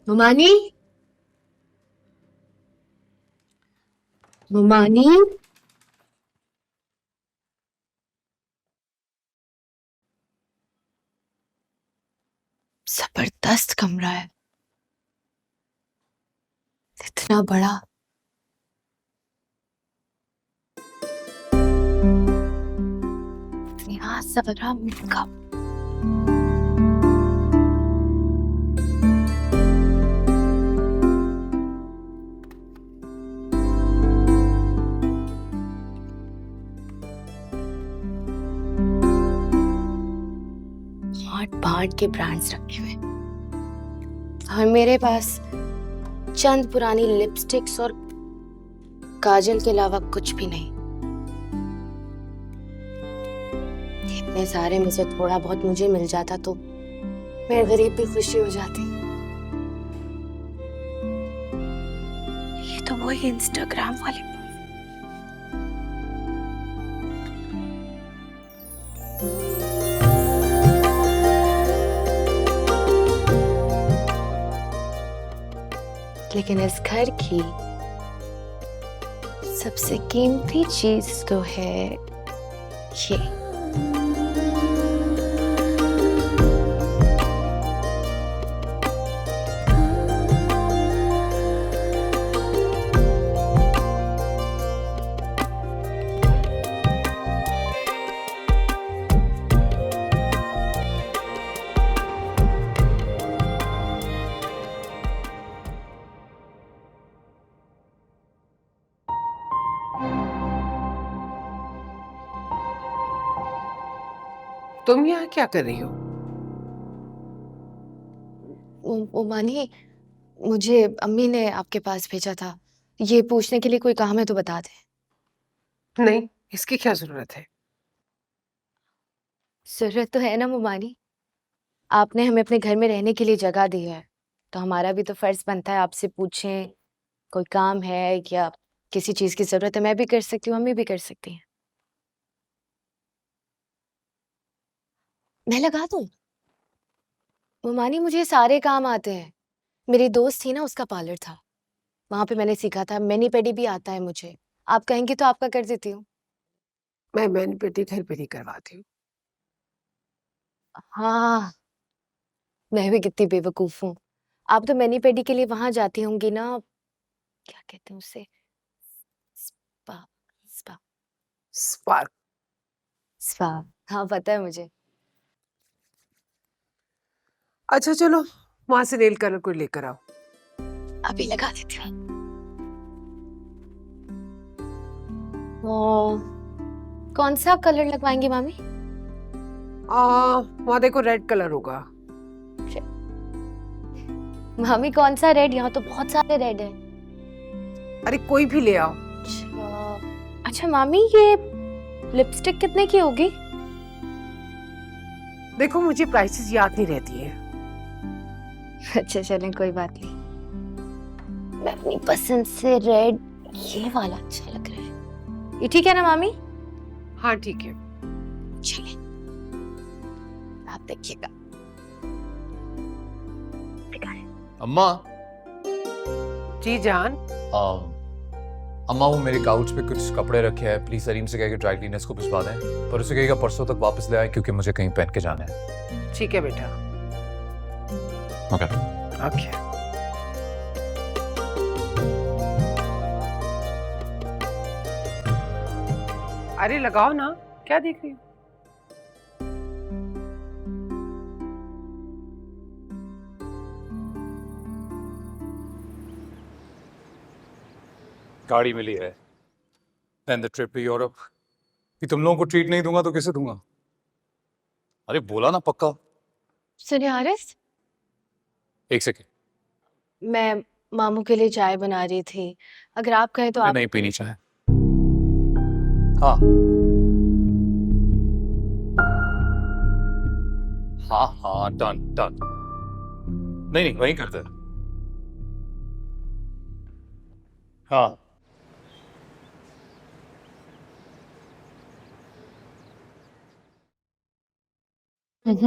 मुमानी, मुमानी। जबरदस्त कमरा है, इतना बड़ा। यहाँ सारा मेकअप। भांट भांट के ब्रांड्स रखे हुए और मेरे पास चंद पुरानी लिपस्टिक्स और काजल के अलावा कुछ भी नहीं। इतने सारे में से थोड़ा बहुत मुझे मिल जाता तो मैं गरीब भी खुशी हो जाती। ये तो वही इंस्टाग्राम वाले। लेकिन इस घर की सबसे कीमती चीज तो है ये। तुम यहाँ क्या कर रही हो? मानी, मुझे अम्मी ने आपके पास भेजा था ये पूछने के लिए, कोई काम है तो बता दे। नहीं, इसकी क्या जरूरत है? जरूरत तो है ना मुमानी, आपने हमें अपने घर में रहने के लिए जगह दी है, तो हमारा भी तो फर्ज बनता है आपसे पूछें कोई काम है या किसी चीज की जरूरत है। मैं भी कर सकती हूँ, अम्मी भी कर सकती हैं। मैं लगा दूं? मुमानी, मुझे सारे काम आते हैं। मेरी दोस्त थी ना, उसका पार्लर था, वहां पे मैंने सीखा था। मैनी पेडी भी आता है मुझे। आप कहेंगी तो आपका कर देती हूँ। मैं मैन पेटी घर पे नहीं करवाती हूँ। हाँ, मैं भी कितनी बेवकूफ हूँ। आप तो मैनी पेडी के लिए वहां जाती होंगी ना, क्या कहते हैं उसे? स्पा। स्पा। स्पार्क। स्पा। हाँ, पता है मुझे। अच्छा चलो, वहां से नेल कलर को लेकर आओ। अभी लगा देती हूँ। वो कौन सा कलर लगवाएंगी मामी? वहां देखो, रेड कलर होगा। मामी कौन सा रेड? यहाँ तो बहुत सारे रेड है। अरे कोई भी ले आओ। अच्छा अच्छा मामी, ये लिपस्टिक कितने की होगी? देखो, मुझे प्राइसेस याद नहीं रहती है। अच्छा चलें, कोई बात नहीं। मैं अपनी पसंद से रेड, ये वाला अच्छा लग रहा है। ये ठीक है ना मामी? हाँ ठीक है। चलिए, आप देखिएगा। अम्मा। जी जान। अम्मा, वो मेरे काउच पे कुछ कपड़े रखे हैं, प्लीज सलीम से कह के ड्राई क्लीनर्स को भिजवा दें, पर उसे कहेगा परसों तक वापस ले आए क्योंकि मुझे कहीं पहन के जाना है। ठीक है बेटा। ओके। ओके। अरे लगाओ ना, क्या देख रही हो? गाड़ी मिली है, then the trip to Europe. कि तुम लोगों को ट्रीट नहीं दूंगा तो किसे दूंगा? अरे बोला ना पक्का। सुनिए हारिस, एक सेकेंड। मैं मामू के लिए चाय बना रही थी, अगर आप कहें तो मैं आप। नहीं पीनी चाहे। हाँ हाँ हाँ, डन डन। नहीं नहीं, वहीं करते हैं। हाँ। ये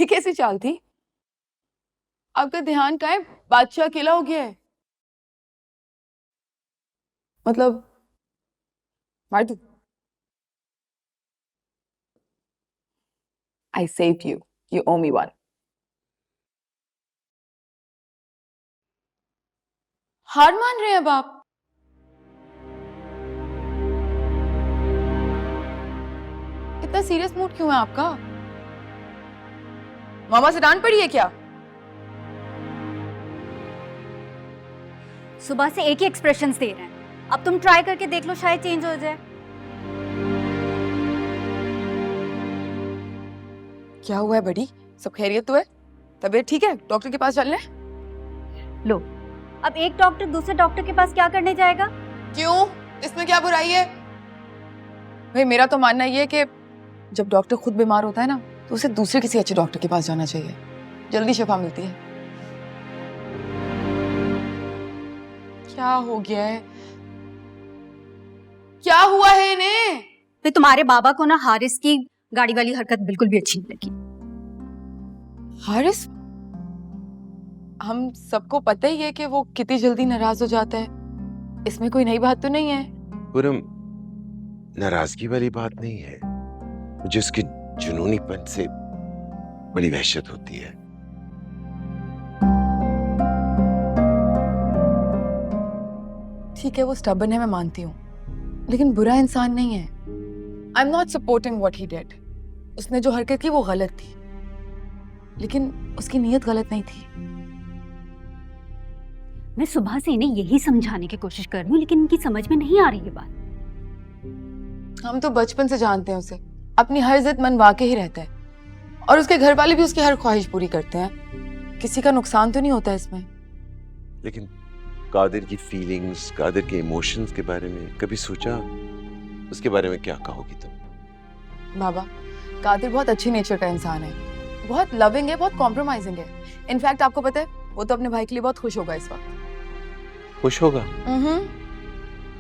कैसी चाल थी? आपका ध्यान कहाँ है? बादशाह अकेला हो गया है। मतलब मार दूं? I saved you. You owe me one. हार मान रहे हैं अब आप? इतना सीरियस मूड क्यों है आपका? मामा से डांट पड़ी है क्या? सुबह से एक ही एक्सप्रेशंस दे रहे हैं। अब तुम ट्राई करके देख लो, शायद चेंज हो जाए। क्या हुआ है बड़ी? सब खैरियत तो है? तबीयत ठीक है? डॉक्टर के पास चलना है? लो, अब एक डॉक्टर दूसरे डॉक्टर के पास क्या करने जाएगा? क्यों? इसमें क्या बुराई है? भाई मेरा तो मानना ये है कि जब डॉक्टर खुद बीमार होता है ना, तो उसे दूसरे किसी अच्छे डॉक्टर के पास जाना चाहिए। जल्दी शिफा मिलती है। क्या हो गया है? क्या हुआ है इन्हें? फिर तुम्हारे बाबा को ना हारिस की गाड़ी वाली हरकत बिल्कुल भी अच्छी नहीं लगी। हारिस? हम सबको पता ही है कि वो कितनी जल्दी नाराज हो जाता है। इसमें कोई नई बात तो नहीं है। पूरम, नाराजगी वाली बात नहीं है, मुझे उसके जुनूनीपन से बड़ी वहशत होती है। ठीक है, वो स्टबर्न है, मैं मानती हूँ, लेकिन बुरा इंसान नहीं है। I am not supporting what he did. उसने जो हरकत की वो गलत थी, लेकिन उसकी नीयत गलत नहीं थी। मैं सुबह से इन्हें यही समझाने की कोशिश कर रही हूँ, लेकिन इनकी समझ में नहीं आ रही है बात। हम तो बचपन से जानते हैं उसे, अपनी हर जिद मनवा के ही रहता है, और उसके घर वाले भी उसकी हर ख्वाहिश पूरी करते हैं। किसी का नुकसान तो नहीं होता इसमें। लेकिन कादिर की फीलिंग्स, कादिर के इमोशंस के बारे में कभी सोचा? उसके बारे में क्या कहोगी तुम? बाबा, कादिर बहुत अच्छी नेचर का इंसान है, बहुत लविंग है, बहुत कॉम्प्रोमाइजिंग है। इनफैक्ट आपको पता है, वो तो अपने भाई के लिए बहुत खुश होगा इस वक्त। खुश होगा?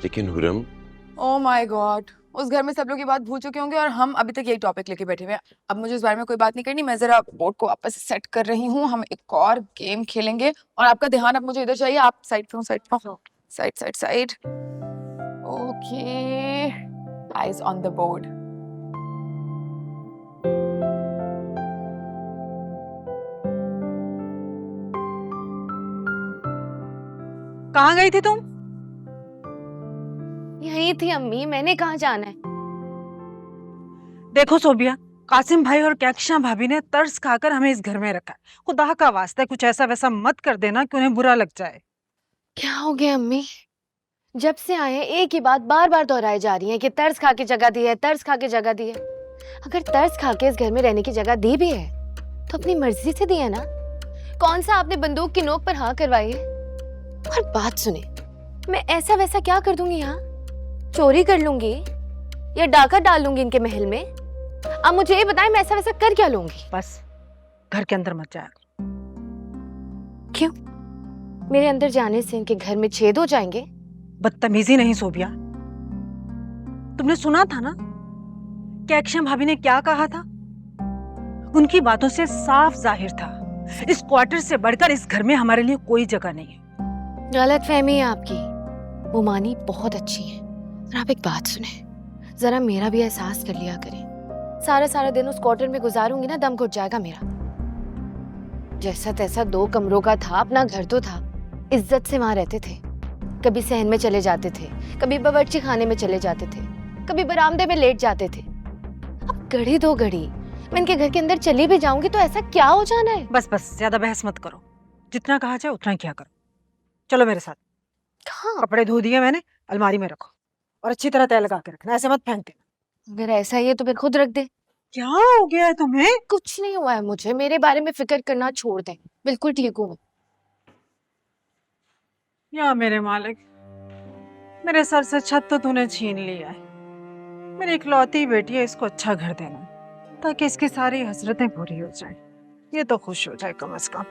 लेकिन हुरम, ओह माय गॉड, उस घर में सब लोग ये बात भूल चुके होंगे और हम अभी तक यही टॉपिक लेके बैठे हुए हैं। अब मुझे इस बारे में कोई बात नहीं करनी। मैं जरा बोर्ड को वापस सेट कर रही हूँ, हम एक और गेम खेलेंगे, और आपका ध्यान अब मुझे इधर चाहिए। आप साइड पे हो, साइड पे हो, side side side. Okay, eyes on the board. कहाँ गई थी तुम? यही थी अम्मी, मैंने कहाँ जाना है? देखो सोबिया, कासिम भाई और कैक्शा भाभी ने तरस खाकर हमें इस घर में रखा है। खुदा का वास्ते कुछ ऐसा वैसा मत कर देना कि उन्हें बुरा लग जाए। क्या हो गया अम्मी? जब से आए हैं एक ही बात बार बार दोहराई जा रही है कि तर्स खा के जगह दी है, तर्स खा के जगह दी है। अगर तर्स खा के इस घर में रहने की जगह दी भी है तो अपनी मर्जी से दी है ना। कौन सा आपने बंदूक की नोक पर हाँ करवाई है? और बात सुने, मैं ऐसा वैसा क्या कर दूंगी यहाँ? चोरी कर लूंगी या डाका डाल लूंगी इनके महल में? अब मुझे ये बताएं, मैं ऐसा वैसा कर क्या लूंगी? बस घर के अंदर मत जाया। क्यों? मेरे अंदर जाने से इनके घर में छेद हो जाएंगे? बदतमीजी नहीं सोबिया, तुमने सुना था ना कैक्शा भाभी ने क्या कहा था? उनकी बातों से साफ जाहिर था, इस क्वार्टर से बढ़कर इस घर में हमारे लिए कोई जगह नहीं है। गलतफहमी है आपकी। वो मानी बहुत अच्छी है। और आप एक बात सुने, जरा मेरा भी एहसास कर लिया करें। सारा सारा दिन उस क्वार्टर में गुजारूंगी ना, दम घुट जाएगा मेरा। जैसा तैसा 2 कमरों का था, अपना घर तो था, इज्जत से वहां रहते थे। कभी सहन में चले जाते थे, कभी बावर्ची खाने में चले जाते थे, कभी बरामदे में लेट जाते थे। अब घड़ी 2 घड़ी मैं इनके घर के अंदर चली भी जाऊंगी तो ऐसा क्या हो जाना है? बस बस ज्यादा बहस मत करो, जितना कहा जाए उतना ही किया करो। चलो मेरे साथ। कहाँ? कपड़े धो दिए मैंने, अलमारी में रखो और अच्छी तरह तय लगा के रखना, ऐसे मत फेंक देना। अगर ऐसा ही है तो फिर खुद रख दे। क्या हो गया है तुम्हें? कुछ नहीं हुआ है मुझे, मेरे बारे में फिक्र करना छोड़ दें। बिल्कुल ठीक हूँ मैं। या मेरे मालिक, मेरे सर से छत तो तूने छीन लिया है। मेरी इकलौती बेटी है, इसको अच्छा घर देना ताकि इसकी सारी हसरतें पूरी हो जाएं। ये तो खुश हो जाए कम से कम।